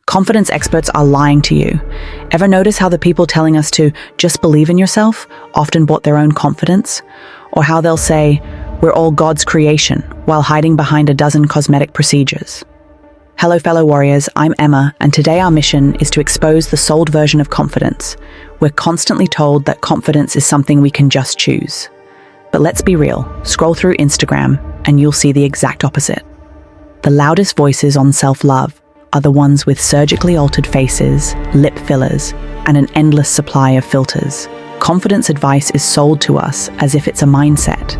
Confidence experts are lying to you. Ever notice how the people telling us to just believe in yourself often bought their own confidence? Or how they'll say, "We're all God's creation," while hiding behind a dozen cosmetic procedures? Hello, fellow warriors, I'm Emma, and today our mission is to expose the sold version of confidence. We're constantly told that confidence is something we can just choose. But let's be real, scroll through Instagram and you'll see the exact opposite. The loudest voices on self-love are the ones with surgically altered faces, lip fillers, and an endless supply of filters. Confidence advice is sold to us as if it's a mindset,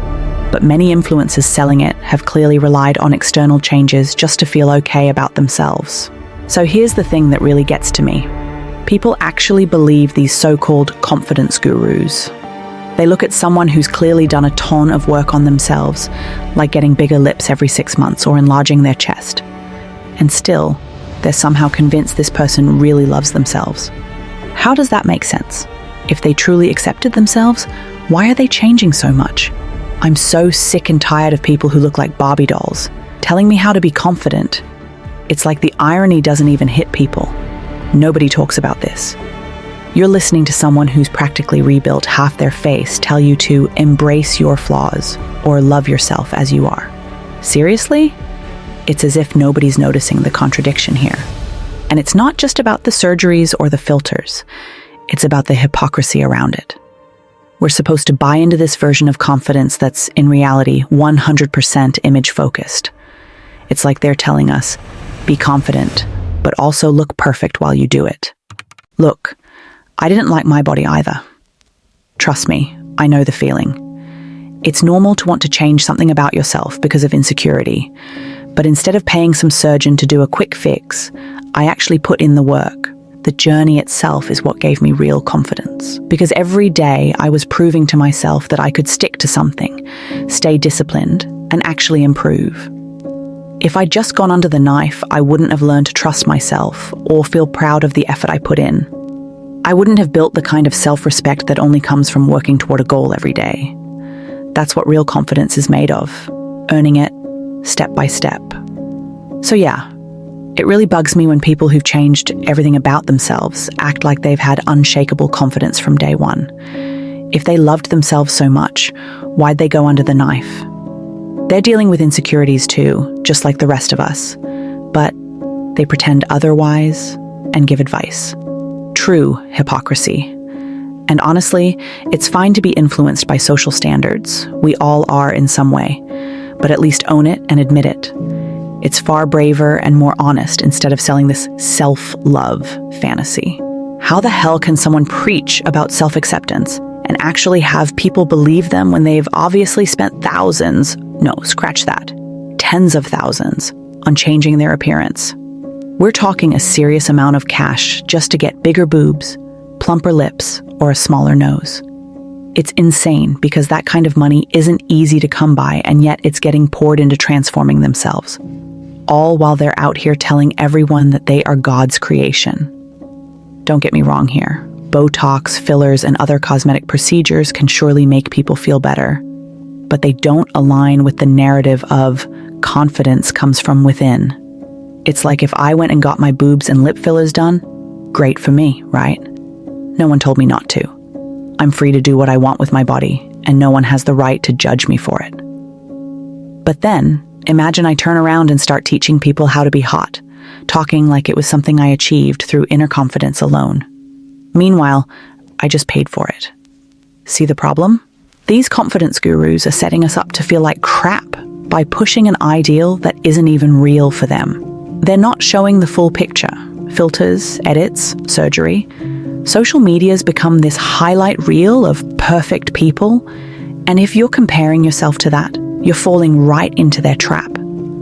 but many influencers selling it have clearly relied on external changes just to feel okay about themselves. So here's the thing that really gets to me. People actually believe these so-called confidence gurus. They look at someone who's clearly done a ton of work on themselves, like getting bigger lips every 6 months or enlarging their chest. And still, they're somehow convinced this person really loves themselves. How does that make sense? If they truly accepted themselves, why are they changing so much? I'm so sick and tired of people who look like Barbie dolls, telling me how to be confident. It's like the irony doesn't even hit people. Nobody talks about this. You're listening to someone who's practically rebuilt half their face tell you to embrace your flaws or love yourself as you are. Seriously? It's as if nobody's noticing the contradiction here. And it's not just about the surgeries or the filters. It's about the hypocrisy around it. We're supposed to buy into this version of confidence that's, in reality, 100% image-focused. It's like they're telling us, be confident, but also look perfect while you do it. Look, I didn't like my body either. Trust me, I know the feeling. It's normal to want to change something about yourself because of insecurity. But instead of paying some surgeon to do a quick fix, I actually put in the work. The journey itself is what gave me real confidence. Because every day I was proving to myself that I could stick to something, stay disciplined, and actually improve. If I'd just gone under the knife, I wouldn't have learned to trust myself or feel proud of the effort I put in. I wouldn't have built the kind of self-respect that only comes from working toward a goal every day. That's what real confidence is made of, earning it step by step. So yeah, it really bugs me when people who've changed everything about themselves act like they've had unshakable confidence from day one. If they loved themselves so much, why'd they go under the knife? They're dealing with insecurities too, just like the rest of us, but they pretend otherwise and give advice. True hypocrisy. And honestly, it's fine to be influenced by social standards. We all are in some way, but at least own it and admit it. It's far braver and more honest instead of selling this self-love fantasy. How the hell can someone preach about self-acceptance and actually have people believe them when they've obviously spent thousands, no, scratch that, tens of thousands, on changing their appearance? We're talking a serious amount of cash just to get bigger boobs, plumper lips, or a smaller nose. It's insane because that kind of money isn't easy to come by, and yet it's getting poured into transforming themselves. All while they're out here telling everyone that they are God's creation. Don't get me wrong here. Botox, fillers, and other cosmetic procedures can surely make people feel better, but they don't align with the narrative of confidence comes from within. It's like if I went and got my boobs and lip fillers done, great for me, right? No one told me not to. I'm free to do what I want with my body, and no one has the right to judge me for it. But then, imagine I turn around and start teaching people how to be hot, talking like it was something I achieved through inner confidence alone. Meanwhile, I just paid for it. See the problem? These confidence gurus are setting us up to feel like crap by pushing an ideal that isn't even real for them. They're not showing the full picture. Filters, edits, surgery. Social media's become this highlight reel of perfect people, and if you're comparing yourself to that, you're falling right into their trap.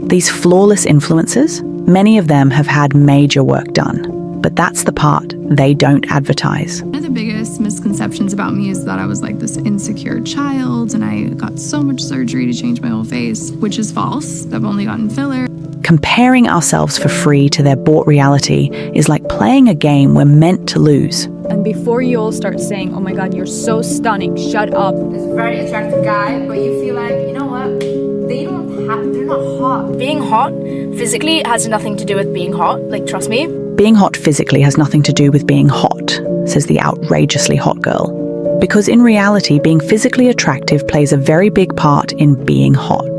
These flawless influencers, many of them have had major work done, but that's the part they don't advertise. One of the biggest misconceptions about me is that I was like this insecure child and I got so much surgery to change my whole face, which is false. I've only gotten filler. Comparing ourselves for free to their bought reality is like playing a game we're meant to lose. And before you all start saying, oh my God, you're so stunning, shut up. This very attractive guy, but you feel like, you know what? They're not hot. Being hot physically has nothing to do with being hot. Like, trust me. Being hot physically has nothing to do with being hot, says the outrageously hot girl. Because in reality, being physically attractive plays a very big part in being hot.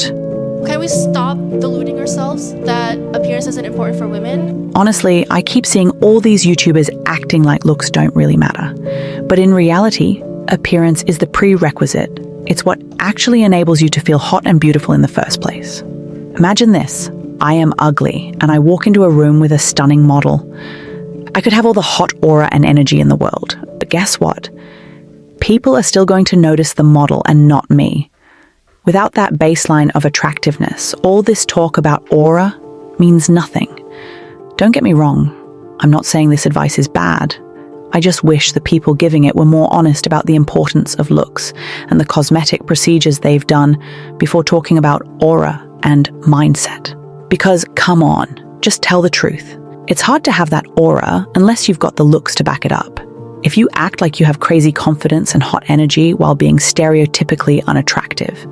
Can we stop deluding ourselves that appearance isn't important for women? Honestly, I keep seeing all these YouTubers acting like looks don't really matter. But in reality, appearance is the prerequisite. It's what actually enables you to feel hot and beautiful in the first place. Imagine this. I am ugly, and I walk into a room with a stunning model. I could have all the hot aura and energy in the world, but guess what? People are still going to notice the model and not me. Without that baseline of attractiveness, all this talk about aura means nothing. Don't get me wrong, I'm not saying this advice is bad. I just wish the people giving it were more honest about the importance of looks and the cosmetic procedures they've done before talking about aura and mindset. Because, come on, just tell the truth. It's hard to have that aura unless you've got the looks to back it up. If you act like you have crazy confidence and hot energy while being stereotypically unattractive,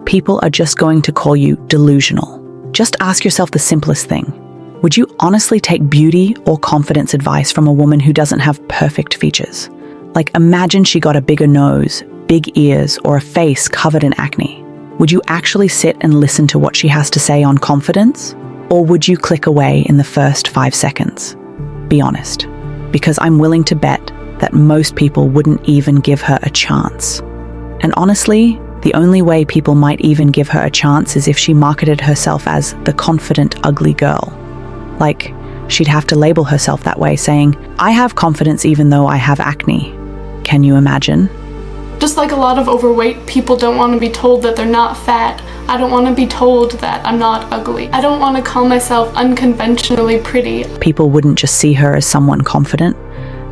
people are just going to call you delusional. Just ask yourself the simplest thing. Would you honestly take beauty or confidence advice from a woman who doesn't have perfect features? Like, imagine she got a bigger nose, big ears, or a face covered in acne. Would you actually sit and listen to what she has to say on confidence? Or would you click away in the first 5 seconds? Be honest, because I'm willing to bet that most people wouldn't even give her a chance. And honestly, the only way people might even give her a chance is if she marketed herself as the confident, ugly girl. Like, she'd have to label herself that way, saying, I have confidence even though I have acne. Can you imagine? Just like a lot of overweight people don't want to be told that they're not fat, I don't want to be told that I'm not ugly. I don't want to call myself unconventionally pretty. People wouldn't just see her as someone confident.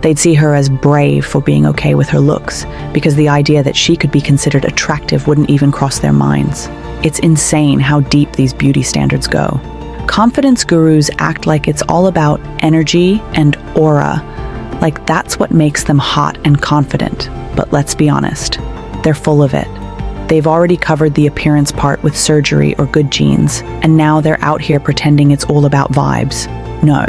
They'd see her as brave for being okay with her looks, because the idea that she could be considered attractive wouldn't even cross their minds. It's insane how deep these beauty standards go. Confidence gurus act like it's all about energy and aura, like that's what makes them hot and confident. But let's be honest, they're full of it. They've already covered the appearance part with surgery or good genes, and now they're out here pretending it's all about vibes. No,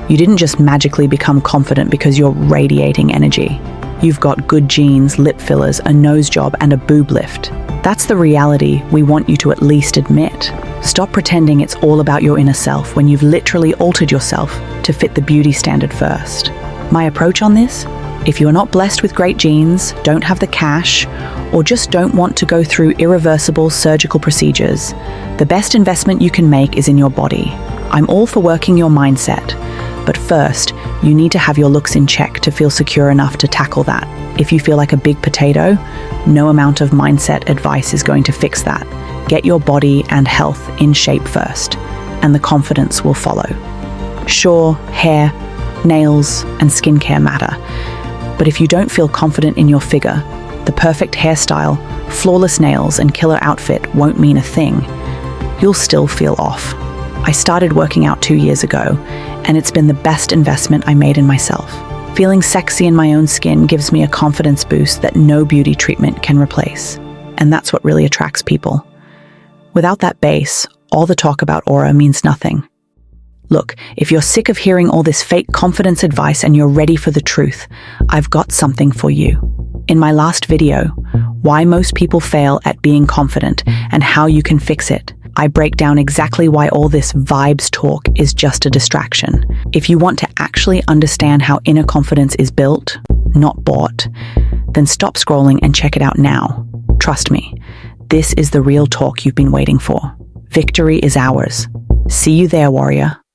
you didn't just magically become confident because you're radiating energy. You've got good genes, lip fillers, a nose job, and a boob lift. That's the reality we want you to at least admit. Stop pretending it's all about your inner self when you've literally altered yourself to fit the beauty standard first. My approach on this? If you are not blessed with great genes, don't have the cash, or just don't want to go through irreversible surgical procedures, the best investment you can make is in your body. I'm all for working your mindset, but first, you need to have your looks in check to feel secure enough to tackle that. If you feel like a big potato, no amount of mindset advice is going to fix that. Get your body and health in shape first, and the confidence will follow. Sure, hair, nails, and skincare matter, but if you don't feel confident in your figure, the perfect hairstyle, flawless nails, and killer outfit won't mean a thing. You'll still feel off. I started working out 2 years ago, and it's been the best investment I made in myself. Feeling sexy in my own skin gives me a confidence boost that no beauty treatment can replace. And that's what really attracts people. Without that base, all the talk about aura means nothing. Look, if you're sick of hearing all this fake confidence advice and you're ready for the truth, I've got something for you. In my last video, Why Most People Fail at Being Confident and How You Can Fix It, I break down exactly why all this vibes talk is just a distraction. If you want to actually understand how inner confidence is built, not bought, then stop scrolling and check it out now. Trust me, this is the real talk you've been waiting for. Victory is ours. See you there, warrior.